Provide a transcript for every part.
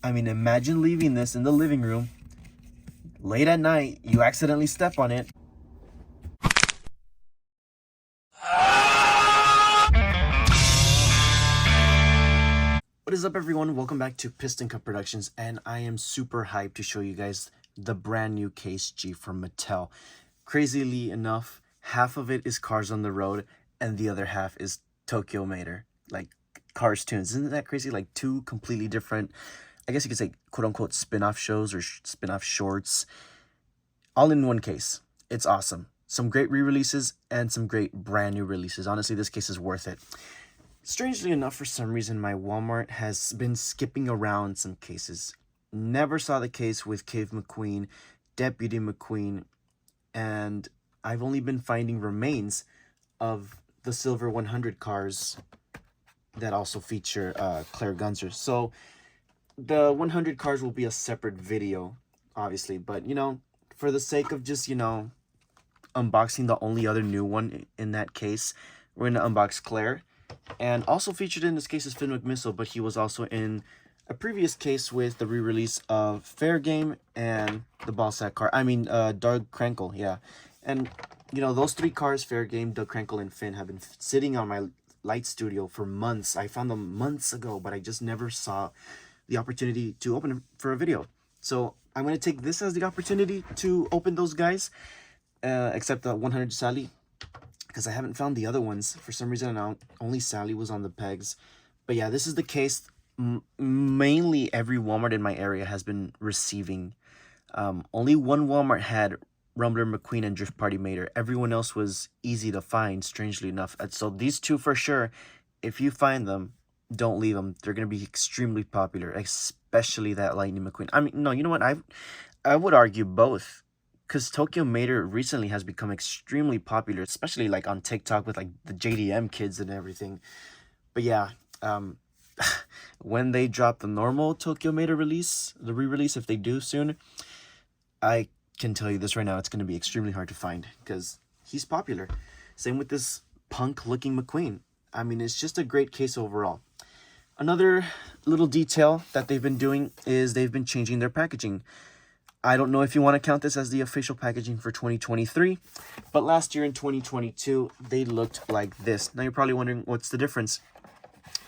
I mean, imagine leaving this in the living room. Late at night, you accidentally step on it. What is up, everyone? Welcome back to Piston Cup Productions, and I am super hyped to show you guys the brand new Case G from Mattel. Crazily enough, half of it is Cars on the Road, and the other half is Tokyo Mater, like Cars Tunes. Isn't that crazy? Like two completely different, I guess you could say, quote-unquote, spin-off shows or spin-off shorts, all in one case. It's awesome. Some great re-releases and some great brand new releases. Honestly, this case is worth it. Strangely enough, for some reason, my Walmart has been skipping around some cases. Never saw the case with Cave McQueen, Deputy McQueen, and I've only been finding remains of the silver 100 cars that also feature Claire Gunzer. So the 100 cars will be a separate video, obviously, but you know, for the sake of just, you know, unboxing the only other new one in that case, we're gonna unbox Claire. And also featured in this case is McMissile, but he was also in a previous case with the re-release of Fair Game and the Ballsack car. I mean, Doug Crankle, yeah. And, you know, those three cars, Fair Game, Doug Crankle, and Finn, have been sitting on my light studio for months. I found them months ago, but I just never saw the opportunity to open them for a video. So I'm going to take this as the opportunity to open those guys, except the 100 Sally, because I haven't found the other ones. For some reason, only Sally was on the pegs. But yeah, this is the case mainly every Walmart in my area has been receiving. Only one Walmart had Rumbler, McQueen, and Drift Party Mater. Everyone else was easy to find, strangely enough. And so these two for sure, if you find them, don't leave them. They're going to be extremely popular, especially that Lightning McQueen. I mean, no, you know what? I would argue both. Because Tokyo Mater recently has become extremely popular, especially like on TikTok with like the JDM kids and everything. But yeah, when they drop the normal Tokyo Mater release, the re-release, if they do soon, I can tell you this right now, it's going to be extremely hard to find because he's popular. Same with this punk-looking McQueen. I mean, it's just a great case overall. Another little detail that they've been doing is they've been changing their packaging. I don't know if you want to count this as the official packaging for 2023, but last year in 2022, they looked like this. Now you're probably wondering, what's the difference?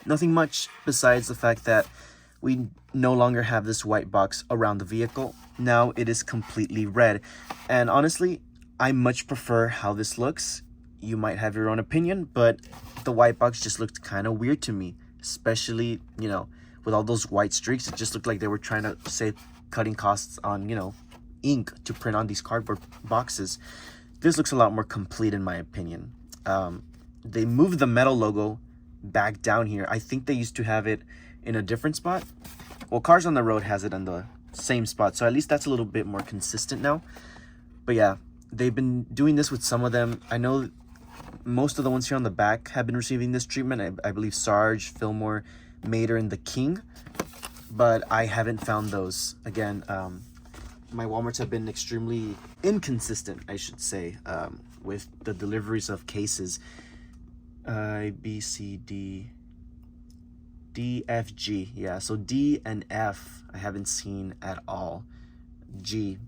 Nothing much besides the fact that we no longer have this white box around the vehicle. Now it is completely red. And honestly, I much prefer how this looks. You might have your own opinion, but the white box just looked kind of weird to me, especially, you know, with all those white streaks. It just looked like they were trying to save cutting costs on, you know, ink to print on these cardboard boxes. This looks a lot more complete in my opinion. They moved the metal logo back down here. I think they used to have it in a different spot. Well, Cars on the Road has it on the same spot, so at least that's a little bit more consistent now. But yeah, they've been doing this with some of them. I know most of the ones here on the back have been receiving this treatment. I believe Sarge, Fillmore, Mater, and the King, but I haven't found those. Again, my Walmarts have been extremely inconsistent, I should say, with the deliveries of cases. B, C, D, F, G. Yeah, so D and F I haven't seen at all. G,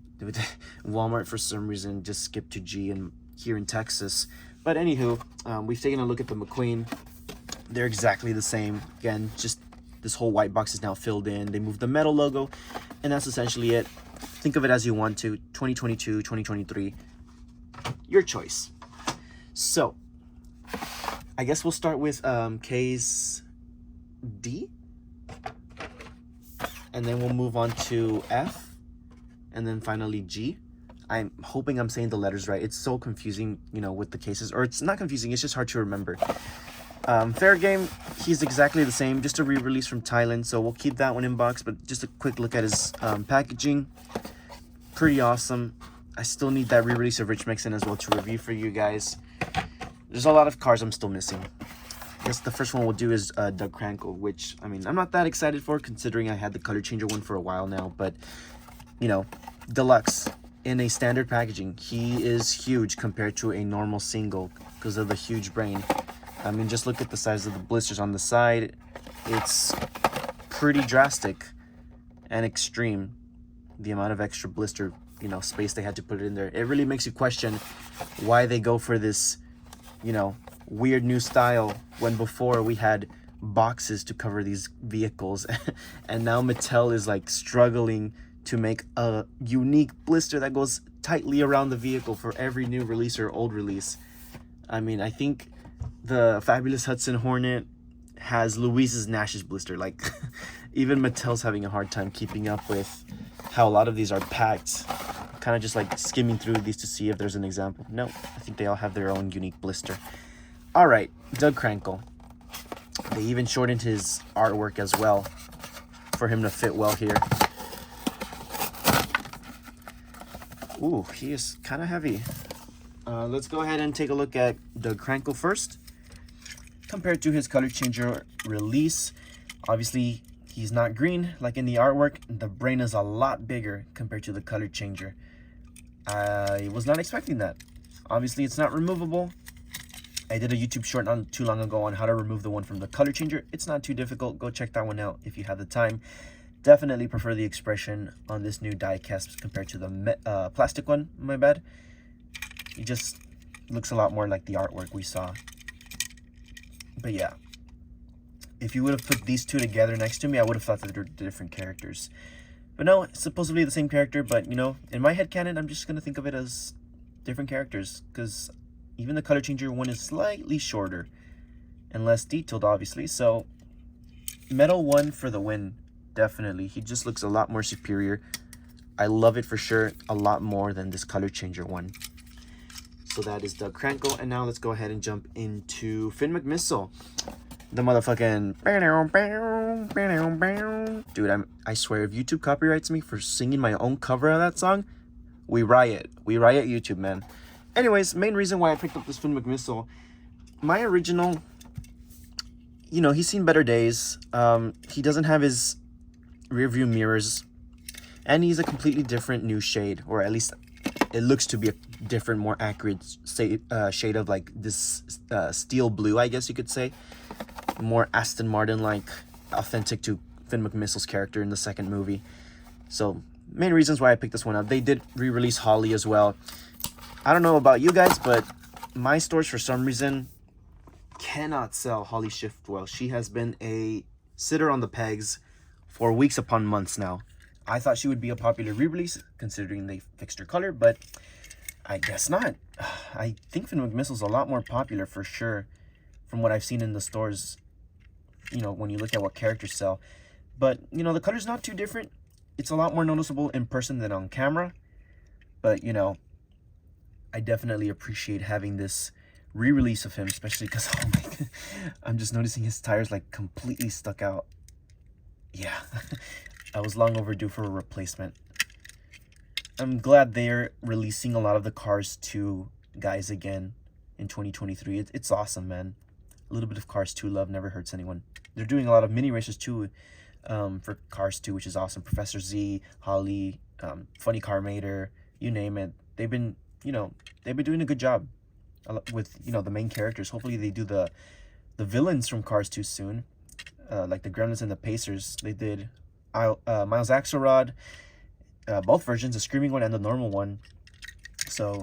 Walmart for some reason just skipped to G and here in Texas. But anywho, we've taken a look at the McQueen. They're exactly the same. Again, just this whole white box is now filled in. They moved the metal logo, and that's essentially it. Think of it as you want to. 2022, 2023, your choice. So I guess we'll start with case D, and then we'll move on to F, and then finally G. I'm hoping I'm saying the letters right. It's so confusing, you know, with the cases, or it's not confusing, it's just hard to remember. Fair Game, he's exactly the same, just a re-release from Thailand, so we'll keep that one in box. But just a quick look at his packaging, pretty awesome. I still need that re-release of Rich Mixon as well to review for you guys. There's a lot of cars I'm still missing. I guess the first one we'll do is Doug Crankle, which, I mean, I'm not that excited for, considering I had the color changer one for a while now. But, you know, deluxe in a standard packaging. He is huge compared to a normal single because of the huge brain. I mean, just look at the size of the blisters on the side. It's pretty drastic. and extreme. The amount of extra blister, you know, space they had to put it in there. It really makes you question why they go for this, you know, weird new style when before we had boxes to cover these vehicles. And now Mattel is like struggling to make a unique blister that goes tightly around the vehicle for every new release or old release. I mean, I think the Fabulous Hudson Hornet has Louise's Nash's blister. Like, even Mattel's having a hard time keeping up with how a lot of these are packed. Kind of just like skimming through these to see if there's an example. No, I think they all have their own unique blister. All right, Doug Crankle. They even shortened his artwork as well for him to fit well here. Ooh, he is kind of heavy. Let's go ahead and take a look at Doug Crankle first. Compared to his color changer release, obviously he's not green like in the artwork. The brain is a lot bigger compared to the color changer. I was not expecting that. Obviously it's not removable. I did a YouTube short not too long ago on how to remove the one from the color changer. It's not too difficult. Go check that one out if you have the time. Definitely prefer the expression on this new die cast compared to the plastic one, my bad. It just looks a lot more like the artwork we saw. But yeah, if you would have put these two together next to me, I would have thought that they're different characters. But no, it's supposedly the same character, but you know, in my headcanon, I'm just going to think of it as different characters, because even the color changer one is slightly shorter and less detailed, obviously. So Metal one for the win, definitely. He just looks a lot more superior. I love it for sure, a lot more than this color changer one. So that is Doug Crankle, and now let's go ahead and jump into Finn McMissile. The motherfucking... Dude, I swear, if YouTube copyrights me for singing my own cover of that song, we riot. We riot YouTube, man. Anyways, main reason why I picked up this Finn McMissile, my original, you know, he's seen better days. He doesn't have his rear view mirrors, and he's a completely different new shade, or at least it looks to be a different, more accurate shade of like this steel blue, I guess you could say. More Aston Martin-like, authentic to Finn McMissile's character in the second movie. So, main reasons why I picked this one up. They did re-release Holly as well. I don't know about you guys, but my stores, for some reason, cannot sell Holly Shiftwell. She has been a sitter on the pegs for weeks upon months now. I thought she would be a popular re-release, considering they fixed her color, but I guess not. I think Finn McMissile's a lot more popular for sure, from what I've seen in the stores, you know, when you look at what characters sell. But, you know, the color's not too different. It's a lot more noticeable in person than on camera. But, you know, I definitely appreciate having this re-release of him, especially because, oh my God, I'm just noticing his tires like completely stuck out. Yeah, I was long overdue for a replacement. I'm glad they're releasing a lot of the Cars 2 guys again in 2023. It's awesome, man. A little bit of Cars 2 love never hurts anyone. They're doing a lot of mini races too for Cars 2, which is awesome. Professor Z, Holly, Funny Car Mater, you name it. They've been, you know, they've been doing a good job with, you know, the main characters. Hopefully they do the villains from Cars 2 soon, like the Gremlins and the Pacers. They did Miles Axelrod, both versions, the Screaming one and the normal one. So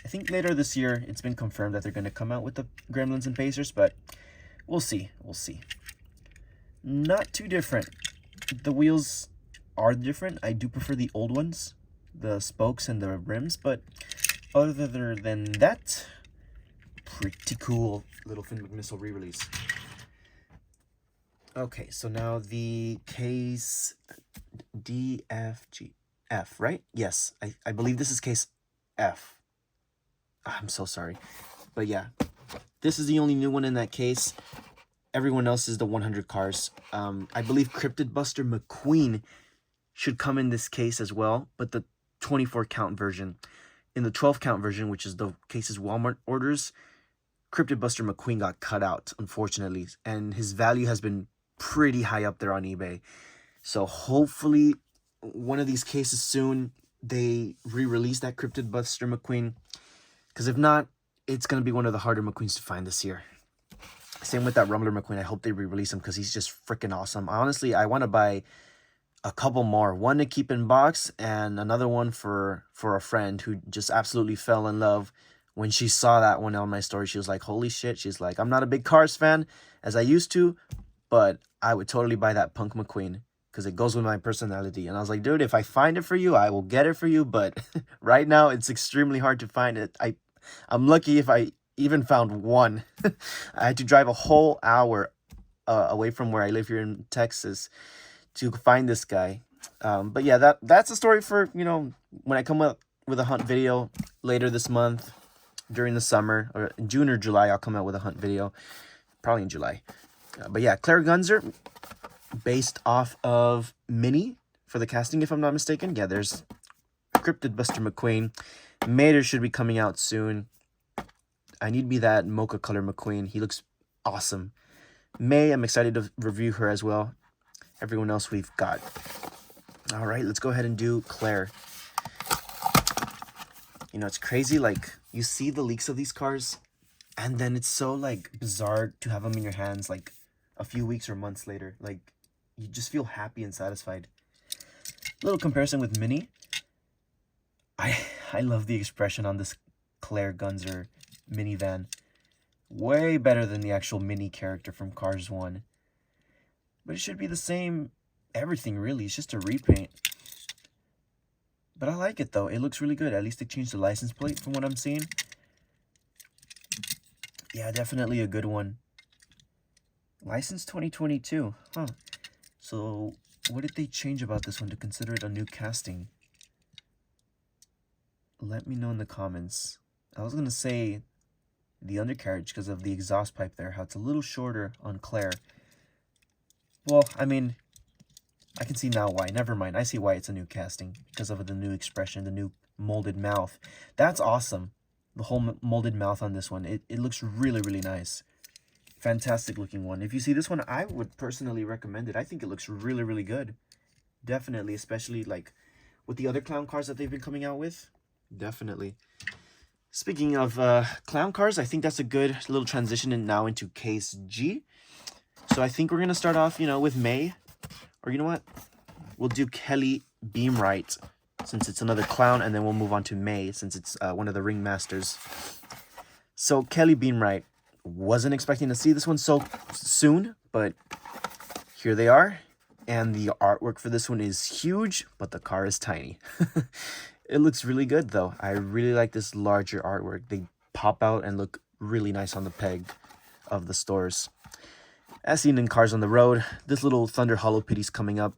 I think later this year it's been confirmed that they're going to come out with the Gremlins and Pacers, but we'll see. We'll see. Not too different. The wheels are different. I do prefer the old ones, the spokes and the rims, but other than that, pretty cool little Finn McMissile re-release. Okay, so now the case DFGF, right? Yes, I believe this is case F. I'm so sorry. But yeah, this is the only new one in that case. Everyone else is the 100 cars. I believe Cryptid Buster McQueen should come in this case as well, but the 24 count version. In the 12 count version, which is the case's Walmart orders, Cryptid Buster McQueen got cut out, unfortunately, and his value has been pretty high up there on eBay. So hopefully one of these cases soon they re-release that Cryptid Buster McQueen, because if not, it's going to be one of the harder McQueens to find this year. Same with that Rumbler McQueen. I hope they re-release him because he's just freaking awesome. Honestly, I want to buy a couple more. One to keep in box, and another one for a friend who just absolutely fell in love when she saw that one on my story. She was like, holy shit. She's like, I'm not a big Cars fan as I used to, but I would totally buy that Punk McQueen because it goes with my personality. And I was like, dude, if I find it for you, I will get it for you. But right now, it's extremely hard to find it. I'm lucky if I even found one. I had to drive a whole hour away from where I live here in Texas to find this guy. But yeah, that's a story for, you know, when I come up with a hunt video later this month during the summer, or in June or July, I'll come out with a hunt video, probably in July. But yeah, Claire Gunzer, based off of Mini for the casting, if I'm not mistaken. Yeah, there's Cryptid Buster McQueen. Mater should be coming out soon. I need to be that mocha color McQueen. He looks awesome. May, I'm excited to review her as well. Everyone else we've got. All right, let's go ahead and do Claire. You know, it's crazy. Like, you see the leaks of these cars, and then it's so, like, bizarre to have them in your hands, like, a few weeks or months later. Like, you just feel happy and satisfied. Little comparison with Mini. I love the expression on this Claire Gunzer minivan. Way better than the actual Mini character from Cars 1. But it should be the same everything, really. It's just a repaint. But I like it, though. It looks really good. At least they changed the license plate from what I'm seeing. Yeah, definitely a good one. License 2022. Huh. So, what did they change about this one to consider it a new casting? Let me know in the comments. I was going to say the undercarriage because of the exhaust pipe there, how it's a little shorter on Claire. Well, I mean, I can see now why. Never mind. I see why it's a new casting because of the new expression, the new molded mouth. That's awesome. The whole molded mouth on this one. It looks really, really nice. Fantastic looking one. If you see this one, I would personally recommend it. I think it looks really, really good. Definitely, especially like with the other clown cars that they've been coming out with. Definitely. Speaking of clown cars, I think that's a good little transition now into Case G. So I think we're going to start off, you know, with May. Or you know what? We'll do Kelly Beamright since it's another clown. And then we'll move on to May since it's one of the ringmasters. So Kelly Beamright. Wasn't expecting to see this one so soon, but here they are. And the artwork for this one is huge, but the car is tiny. It looks really good, though. I really like this larger artwork. They pop out and look really nice on the peg of the stores. As seen in Cars on the Road, this little Thunder Hollow Pity's coming up.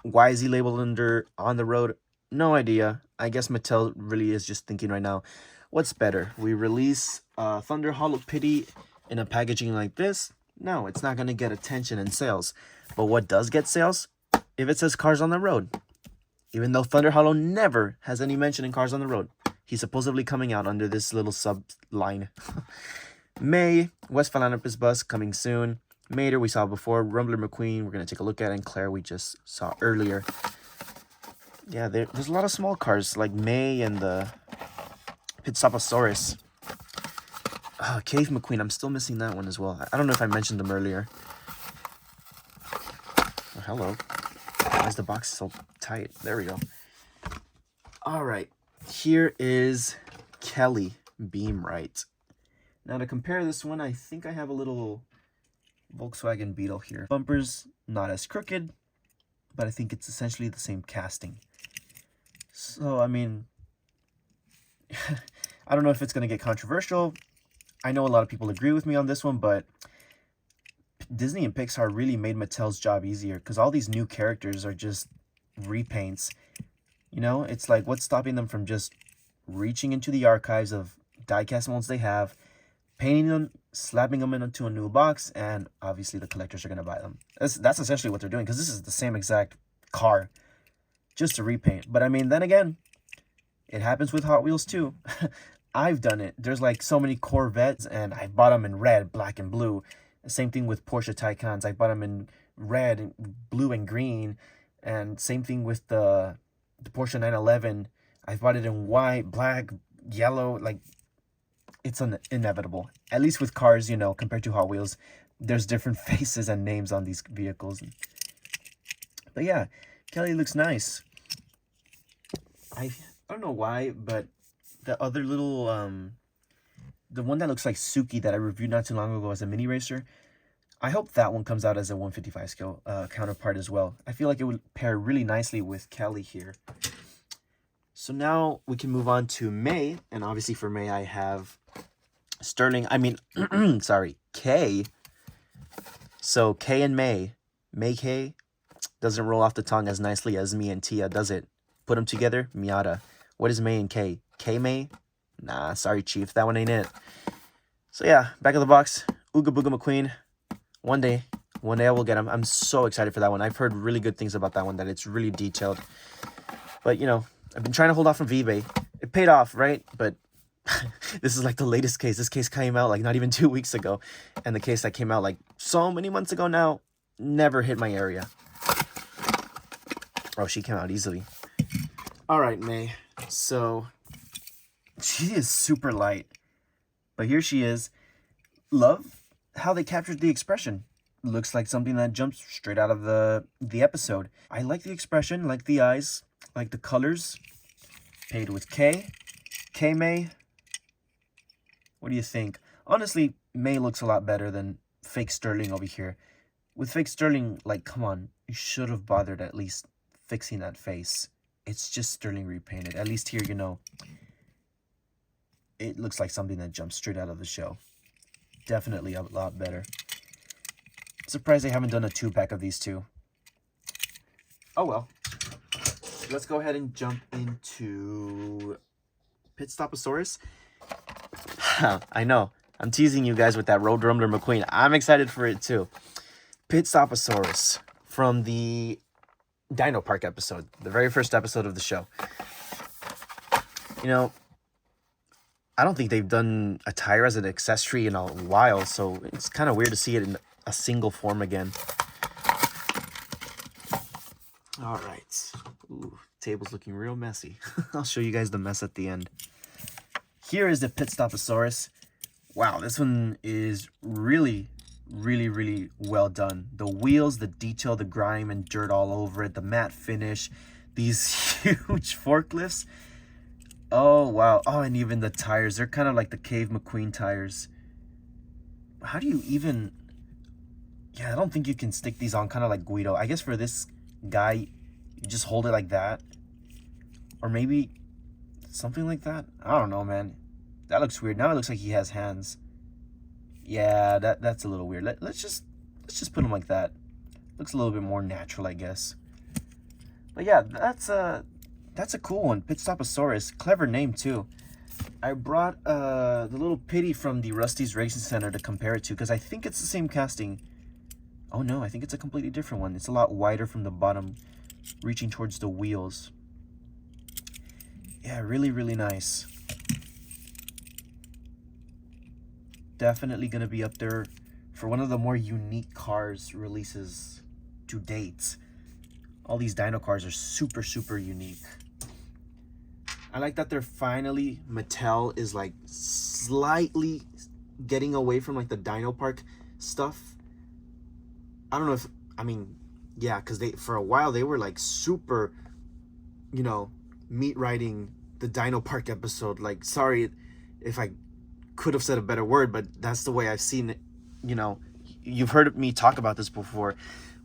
Why is he labeled under On the Road? No idea. I guess Mattel really is just thinking right now, what's better? We release Thunder Hollow Pity in a packaging like this? No, it's not going to get attention and sales. But what does get sales? If it says Cars on the Road. Even though Thunder Hollow never has any mention in Cars on the Road. He's supposedly coming out under this little sub-line. May, West Philanthropist Bus coming soon. Mater, we saw before. Rumbler McQueen, we're going to take a look at. And Claire, we just saw earlier. Yeah, there's a lot of small cars like May and the Stop-asaurus. Cave McQueen, I'm still missing that one as well. I don't know if I mentioned them earlier. Oh, hello. Why is the box so tight? There we go. All right. Here is Kelly Beamright. Now to compare this one, I think I have a little Volkswagen Beetle here. Bumpers not as crooked, but I think it's essentially the same casting. So, I mean, I don't know if it's going to get controversial. I know a lot of people agree with me on this one, but Disney and Pixar really made Mattel's job easier because all these new characters are just repaints. You know, it's like, what's stopping them from just reaching into the archives of diecast molds they have, painting them, slapping them into a new box, and obviously the collectors are going to buy them. That's essentially what they're doing because this is the same exact car, just a repaint. But I mean, then again, it happens with Hot Wheels too. I've done it. There's like so many Corvettes, and I bought them in red, black, and blue. Same thing with Porsche Taycans. I bought them in red, blue, and green. And same thing with the Porsche 911. I bought it in white, black, yellow. Like, it's inevitable. At least with cars, you know, compared to Hot Wheels, there's different faces and names on these vehicles. But yeah, Kelly looks nice. I don't know why, but the other little, the one that looks like Suki that I reviewed not too long ago as a mini racer, I hope that one comes out as a 155 scale counterpart as well. I feel like it would pair really nicely with Kelly here. So now we can move on to May, and obviously for May I have Sterling, sorry, K. So K and May K doesn't roll off the tongue as nicely as me and Tia, does it? Put them together, Miata. What is May and K? K-May? Nah, sorry, Chief, that one ain't it. So yeah, back of the box, Ooga Booga McQueen. One day I will get him. I'm so excited for that one. I've heard really good things about that one, that it's really detailed. But, you know, I've been trying to hold off from eBay. It paid off, right? But this is like the latest case. This case came out like not even 2 weeks ago. And the case that came out like so many months ago now never hit my area. Oh, she came out easily. All right, May. So she is super light. But here she is. Love how they captured the expression. Looks like something that jumps straight out of the episode. I like the expression, like the eyes, like the colors. Paid with K. K-May. What do you think? Honestly, May looks a lot better than fake Sterling over here. With fake Sterling, like, come on. You should have bothered at least fixing that face. It's just Sterling repainted. At least here, you know, it looks like something that jumps straight out of the show. Definitely a lot better. Surprised they haven't done a 2-pack of these two. Oh well. Let's go ahead and jump into Stop-asaurus. I know. I'm teasing you guys with that Road Rumbler McQueen. I'm excited for it too. Stop-asaurus from the Dino Park episode. The very first episode of the show. You know, I don't think they've done a tire as an accessory in a while, so it's kind of weird to see it in a single form again. All right. Ooh, table's looking real messy. I'll show you guys the mess at the end. Here is the Stop-asaurus. Wow, this one is really well done. The wheels, the detail, the grime and dirt all over it, the matte finish, these huge forklifts. Oh, wow. Oh, and even the tires. They're kind of like the Cave McQueen tires. How do you even... Yeah, I don't think you can stick these on kind of like Guido. I guess for this guy, you just hold it like that. Or maybe something like that. I don't know, man. That looks weird. Now it looks like he has hands. Yeah, that's a little weird. Let's just put him like that. Looks a little bit more natural, I guess. But yeah, that's a cool one. Stop-asaurus. Clever name, too. I brought the little Pitty from the Rusty's Racing Center to compare it to, because I think it's the same casting. Oh, no, I think it's a completely different one. It's a lot wider from the bottom, reaching towards the wheels. Yeah, really nice. Definitely going to be up there for one of the more unique Cars releases to date. All these Dino Cars are super unique. I like that they're finally, Mattel is like slightly getting away from like the Dino Park stuff. I don't know if, I mean, yeah, because for a while they were like super, you know, meat riding the Dino Park episode. Like, sorry if I could have said a better word, but that's the way I've seen it. You know, you've heard me talk about this before,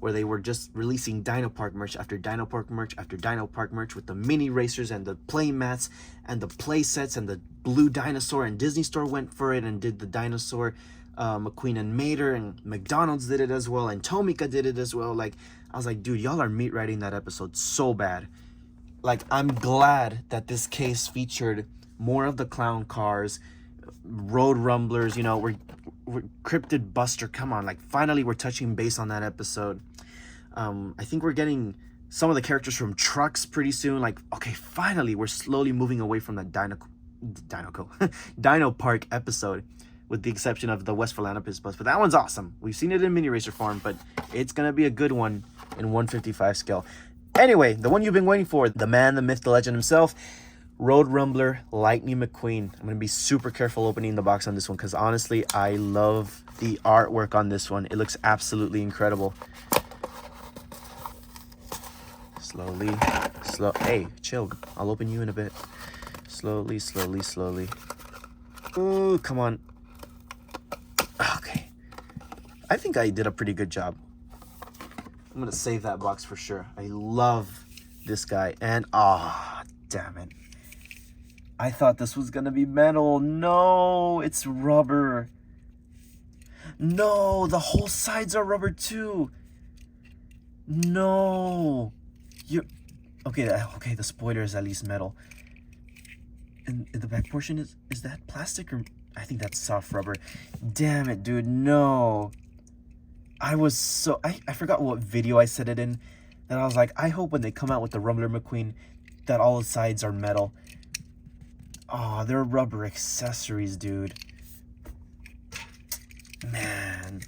where they were just releasing Dino Park merch after Dino Park merch after Dino Park merch with the mini racers and the play mats and the play sets and the blue dinosaur, and Disney Store went for it and did the dinosaur, McQueen and Mater, and McDonald's did it as well, and Tomica did it as well. Like, I was like, dude, y'all are meat riding that episode so bad. Like, I'm glad that this case featured more of the clown cars, road rumblers, you know, we're Cryptid Buster, come on, like, finally we're touching base on that episode. I think we're getting some of the characters from trucks pretty soon. Like, okay, finally we're slowly moving away from that Dino Park episode, with the exception of the West Philanthropist bus. But that one's awesome. We've seen it in mini racer form, but it's gonna be a good one in 155 scale. Anyway, the one you've been waiting for, the man, the myth, the legend himself, Road Rumbler Lightning McQueen. I'm gonna be super careful opening the box on this one, because honestly, I love the artwork on this one. It looks absolutely incredible. Slowly. Hey, chill. I'll open you in a bit. Slowly, slowly, slowly. Ooh, come on. Okay. I think I did a pretty good job. I'm gonna save that box for sure. I love this guy. And, damn it. I thought this was gonna be metal. No, it's rubber. No, the whole sides are rubber too. No. Okay, the spoiler is at least metal. And the back portion is that plastic, or I think that's soft rubber. Damn it, dude. No. I forgot what video I said it in, and I was like, I hope when they come out with the Rumbler McQueen that all the sides are metal. Oh, they're rubber accessories, dude. Man.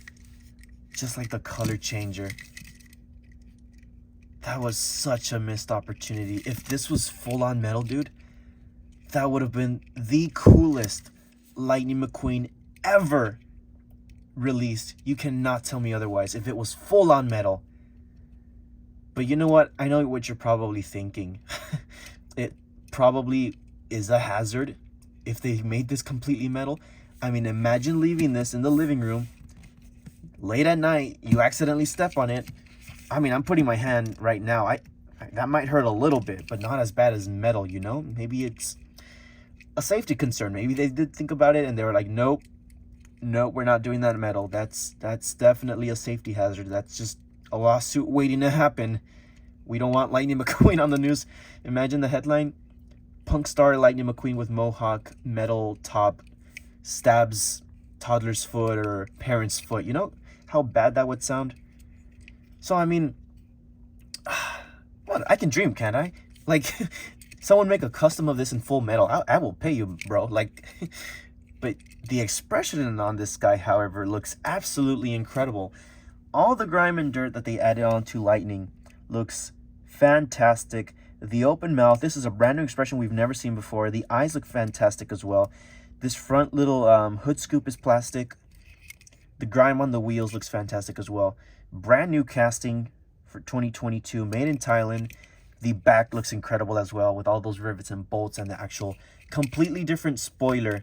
Just like the color changer. That was such a missed opportunity. If this was full-on metal, dude, that would have been the coolest Lightning McQueen ever released. You cannot tell me otherwise if it was full-on metal. But you know what? I know what you're probably thinking. It probably is a hazard if they made this completely metal. I mean, imagine leaving this in the living room late at night, you accidentally step on it. I mean, I'm putting my hand right now. That might hurt a little bit, but not as bad as metal, you know? Maybe it's a safety concern. Maybe they did think about it and they were like, nope, we're not doing that metal. That's definitely a safety hazard. That's just a lawsuit waiting to happen. We don't want Lightning McQueen on the news. Imagine the headline: Punk star Lightning McQueen with mohawk, metal top, stabs toddler's foot or parent's foot. You know how bad that would sound? So, I mean, well, I can dream, can't I? Like, someone make a custom of this in full metal. I will pay you, bro. Like, but the expression on this guy, however, looks absolutely incredible. All the grime and dirt that they added on to Lightning looks fantastic. The open mouth, this is a brand new expression we've never seen before. The eyes look fantastic as well. This front little hood scoop is plastic. The grime on the wheels looks fantastic as well. Brand new casting for 2022, made in Thailand. The back looks incredible as well, with all those rivets and bolts and the actual completely different spoiler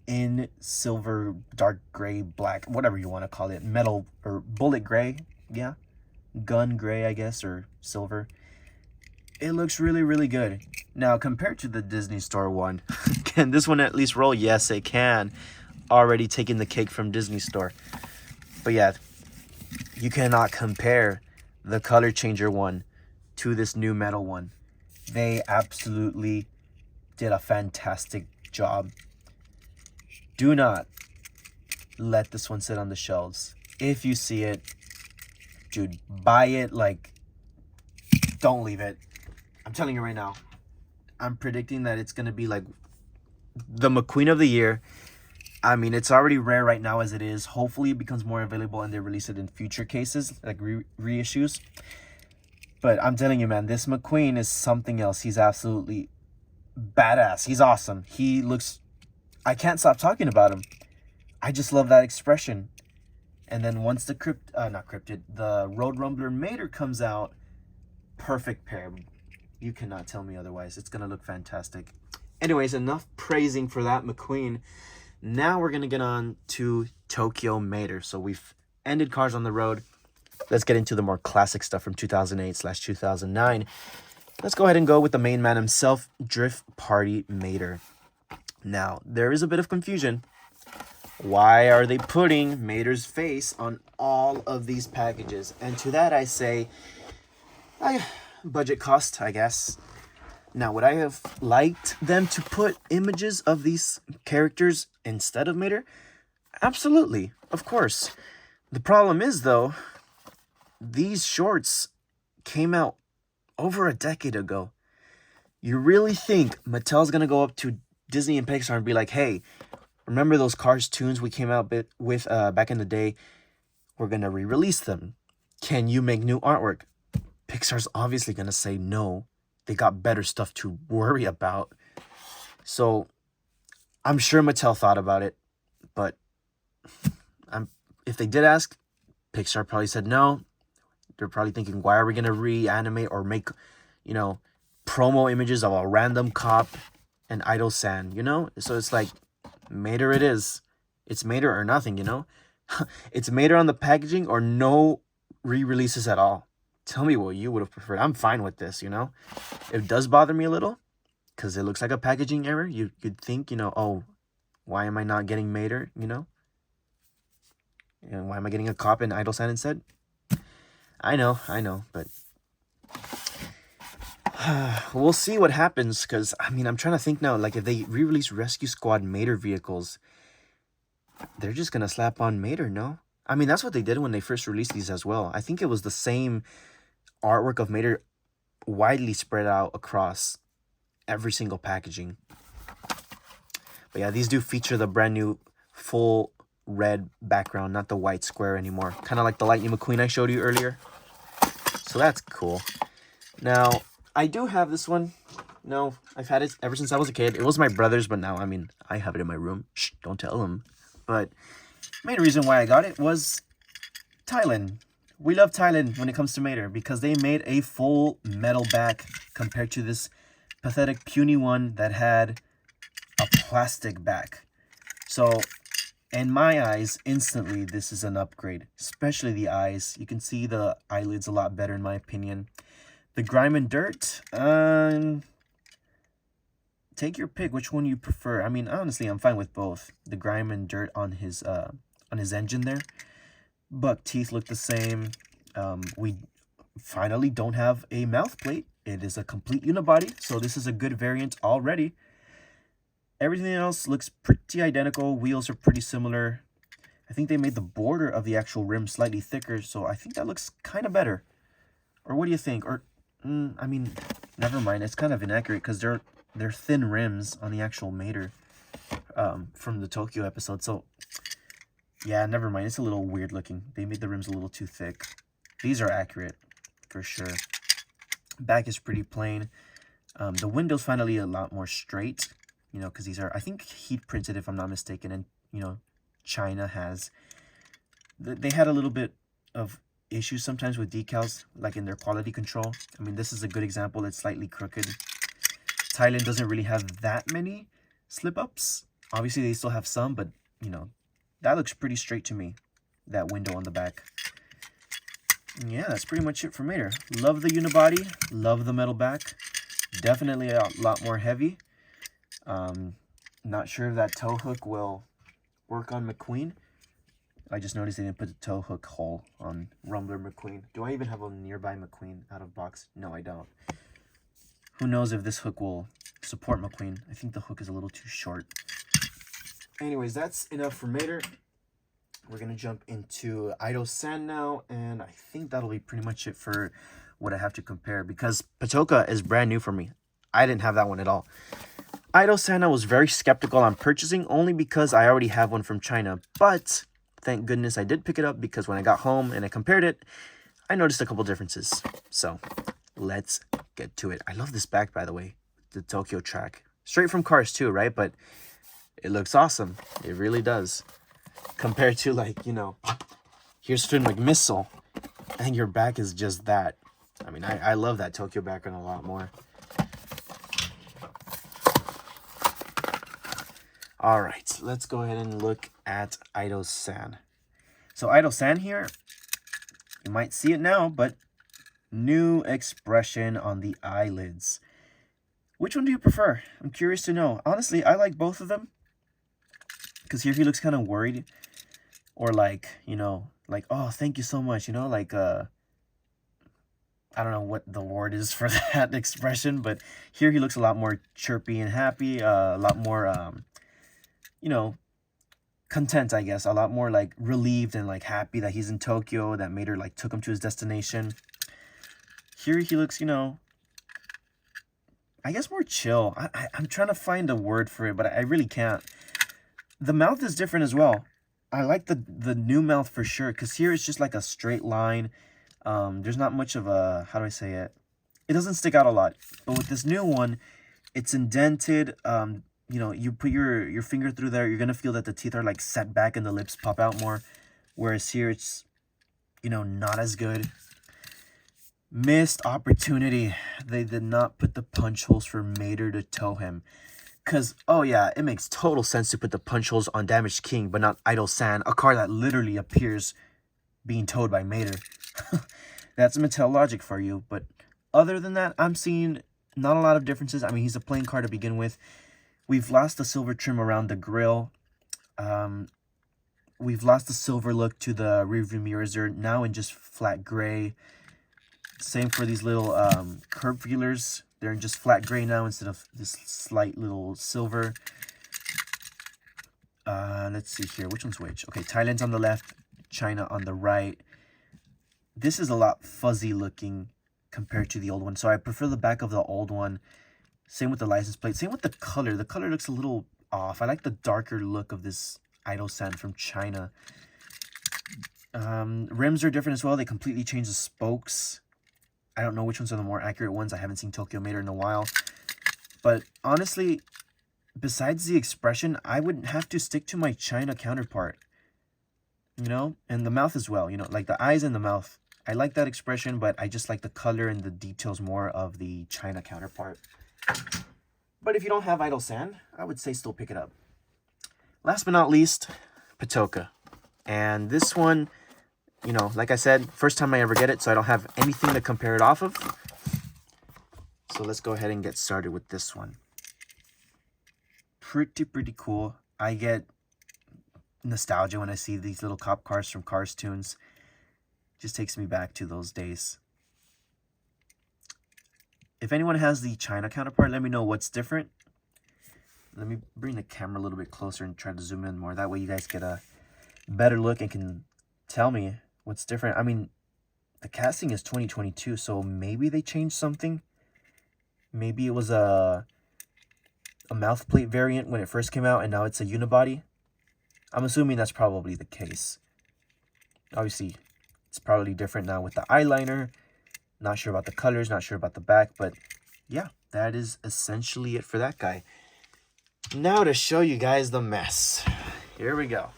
in silver, dark gray, black, whatever you want to call it. Metal or bullet gray, yeah. Gun gray, I guess, or silver. It looks really, really good. Now, compared to the Disney Store one, can this one at least roll? Yes, it can. Already taking the cake from Disney Store. But yeah, you cannot compare the color changer one to this new metal one. They absolutely did a fantastic job. Do not let this one sit on the shelves. If you see it, dude, buy it. Like, don't leave it. I'm telling you right now, I'm predicting that it's going to be like the McQueen of the year. I mean, it's already rare right now as it is. Hopefully it becomes more available and they release it in future cases, like reissues. But I'm telling you, man, this McQueen is something else. He's absolutely badass. He's awesome. He looks... I can't stop talking about him. I just love that expression. And then once the the Road Rumbler Mater comes out, perfect pair. You cannot tell me otherwise. It's going to look fantastic. Anyways, enough praising for that McQueen. Now we're going to get on to Tokyo Mater. So we've ended Cars on the Road. Let's get into the more classic stuff from 2008/2009. Let's go ahead and go with the main man himself, Drift Party Mater. Now, there is a bit of confusion. Why are they putting Mater's face on all of these packages? And to that I say, budget cost, I guess. Now, would I have liked them to put images of these characters instead of Mater? Absolutely, of course. The problem is, though, these shorts came out over a decade ago. You really think Mattel's going to go up to Disney and Pixar and be like, hey, remember those Cars tunes we came out with back in the day? We're going to re-release them. Can you make new artwork? Pixar's obviously going to say no. They got better stuff to worry about. So I'm sure Mattel thought about it, but if they did ask, Pixar probably said no. They're probably thinking, why are we gonna reanimate or make, you know, promo images of a random cop and Idle-san, you know? So it's like, Mater it is. It's Mater or nothing, you know? It's Mater on the packaging or no re-releases at all. Tell me what you would have preferred. I'm fine with this, you know? It does bother me a little because it looks like a packaging error. You'd think, you know, oh, why am I not getting Mater, you know? And why am I getting a cop and Idle-san instead? I know, but we'll see what happens, because, I mean, I'm trying to think now, like, if they re-release Rescue Squad Mater vehicles, they're just going to slap on Mater, no? I mean, that's what they did when they first released these as well. I think it was the same artwork of Mater widely spread out across every single packaging. But yeah, these do feature the brand new full red background, not the white square anymore. Kind of like the Lightning McQueen I showed you earlier. So that's cool. Now, I do have this one. No, I've had it ever since I was a kid. It was my brother's, but now, I mean, I have it in my room. Shh, don't tell him. But main reason why I got it was Thailand. We love Thailand when it comes to Mater because they made a full metal back compared to this pathetic puny one that had a plastic back. So in my eyes, instantly, this is an upgrade, especially the eyes. You can see the eyelids a lot better, in my opinion. The grime and dirt, take your pick, which one you prefer. I mean, honestly, I'm fine with both. The grime and dirt on his engine there. Buck teeth look the same. We finally don't have a mouth plate. It is a complete unibody, so this is a good variant already. Everything else looks pretty identical. Wheels are pretty similar. I think they made the border of the actual rim slightly thicker, so I think that looks kind of better. Or what do you think? Or, I mean, never mind. It's kind of inaccurate because they're thin rims on the actual Mater from the Tokyo episode. So, yeah, never mind. It's a little weird looking. They made the rims a little too thick. These are accurate, for sure. Back is pretty plain. The window's finally a lot more straight. You know, because these are, I think, heat printed, if I'm not mistaken. And, you know, China has, they had a little bit of issues sometimes with decals, like in their quality control. I mean, this is a good example. It's slightly crooked. Thailand doesn't really have that many slip-ups. Obviously, they still have some, but, you know, that looks pretty straight to me, that window on the back. And yeah, that's pretty much it for Mater. Love the unibody. Love the metal back. Definitely a lot more heavy. Not sure if that tow hook will work on McQueen. I just noticed they didn't put the tow hook hole on Rumbler McQueen. Do I even have a nearby McQueen out of box? No, I don't. Who knows if this hook will support McQueen. I think the hook is a little too short. Anyways, that's enough for Mater. We're going to jump into Idle-san now, and I think that'll be pretty much it for what I have to compare, because Patoka is brand new for me. I didn't have that one at all. Idle-san I was very skeptical on purchasing, only because I already have one from China, but thank goodness I did pick it up, because when I got home and I compared it, I noticed a couple differences. So, let's get to it. I love this back, by the way, the Tokyo track. Straight from Cars too, right? But it looks awesome. It really does. Compared to, like, you know, here's Finn McMissile, and your back is just that. I mean, I love that Tokyo background a lot more. All right, let's go ahead and look at Idle-san. So Idle-san here, you might see it now, but new expression on the eyelids. Which one do you prefer? I'm curious to know. Honestly, I like both of them. Because here he looks kind of worried. Or like, you know, like, oh, thank you so much. You know, like, I don't know what the word is for that expression. But here he looks a lot more chirpy and happy. A lot more, you know, content, I guess. A lot more, like, relieved and, like, happy that he's in Tokyo. That Mater, like, took him to his destination. Here he looks, you know, I guess more chill. I'm trying to find a word for it, but I really can't. The mouth is different as well. I like the new mouth for sure, because here it's just like a straight line. There's not much of a, how do I say it? It doesn't stick out a lot. But with this new one, it's indented. You know, you put your finger through there, you're going to feel that the teeth are like set back and the lips pop out more. Whereas here it's, you know, not as good. Missed opportunity. They did not put the punch holes for Mater to tow him. Because, oh yeah, it makes total sense to put the punch holes on Damaged King, but not Idle Sand, a car that literally appears being towed by Mater. That's Mattel logic for you. But other than that, I'm seeing not a lot of differences. I mean, he's a plain car to begin with. We've lost the silver trim around the grille. We've lost the silver look to the rearview mirrors. They're now in just flat gray. Same for these little curb feelers. They're in just flat gray now instead of this slight little silver. Let's see here. Which one's which? Okay, Thailand's on the left, China on the right. This is a lot fuzzy looking compared to the old one. So I prefer the back of the old one. Same with the license plate. Same with the color. The color looks a little off. I like the darker look of this Idle Sand from China. Rims are different as well. They completely changed the spokes. I don't know which ones are the more accurate ones. I haven't seen Tokyo Mater in a while. But honestly, besides the expression, I would have to stick to my China counterpart. You know? And the mouth as well. You know, like the eyes and the mouth. I like that expression, but I just like the color and the details more of the China counterpart. But if you don't have Idle Sand, I would say still pick it up. Last but not least, Patoka. And this one, you know, like I said, first time I ever get it, so I don't have anything to compare it off of. So let's go ahead and get started with this one. Pretty cool. I get nostalgia when I see these little cop cars from Cars Tunes. Just takes me back to those days. If anyone has the China counterpart, let me know what's different. Let me bring the camera a little bit closer and try to zoom in more. That way you guys get a better look and can tell me what's different. I mean, the casting is 2022, so maybe they changed something. Maybe it was a mouth plate variant when it first came out, and now it's a unibody. I'm assuming that's probably the case. Obviously, it's probably different now with the eyeliner. Not sure about the colors, not sure about the back, but yeah, that is essentially it for that guy. Now to show you guys the mess. Here we go.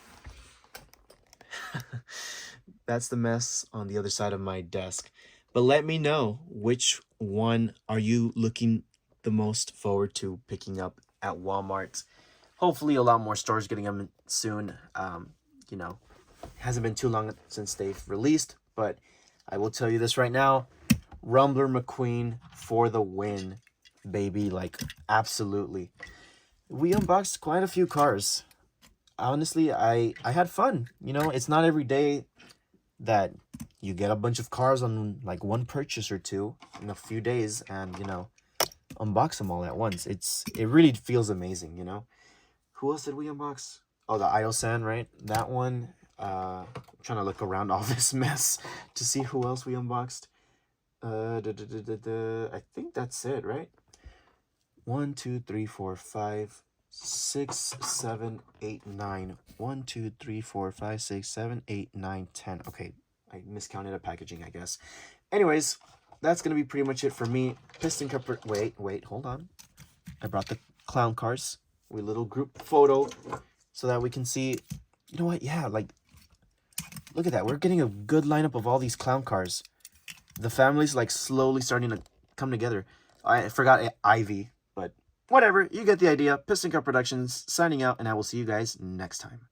That's the mess on the other side of my desk. But let me know, which one are you looking the most forward to picking up at Walmart? Hopefully a lot more stores getting them soon. You know, hasn't been too long since they've released, but I will tell you this right now. Rumbler McQueen for the win, baby. Like, absolutely. We unboxed quite a few cars. Honestly, I had fun. You know, it's not every day that you get a bunch of cars on like one purchase or two in a few days and, you know, unbox them all at once. It really feels amazing, you know. Who else did we unbox? Oh, the Idle Sand, right? That one. I'm trying to look around all this mess to see who else we unboxed. I think that's it, right? 1, 2, 3, 4, 5, 6, 7, 8, 9. 1, 2, 3, 4, 5, 6, 7, 8, 9, 10. Okay, I miscounted a packaging, I guess. Anyways, that's gonna be pretty much it for me. Piston Cup. Wait, hold on. I brought the clown cars. We little group photo so that we can see. You know what? Yeah, like, look at that. We're getting a good lineup of all these clown cars. The family's like slowly starting to come together. I forgot Ivy, but whatever. You get the idea. Piston Cup Productions signing out, and I will see you guys next time.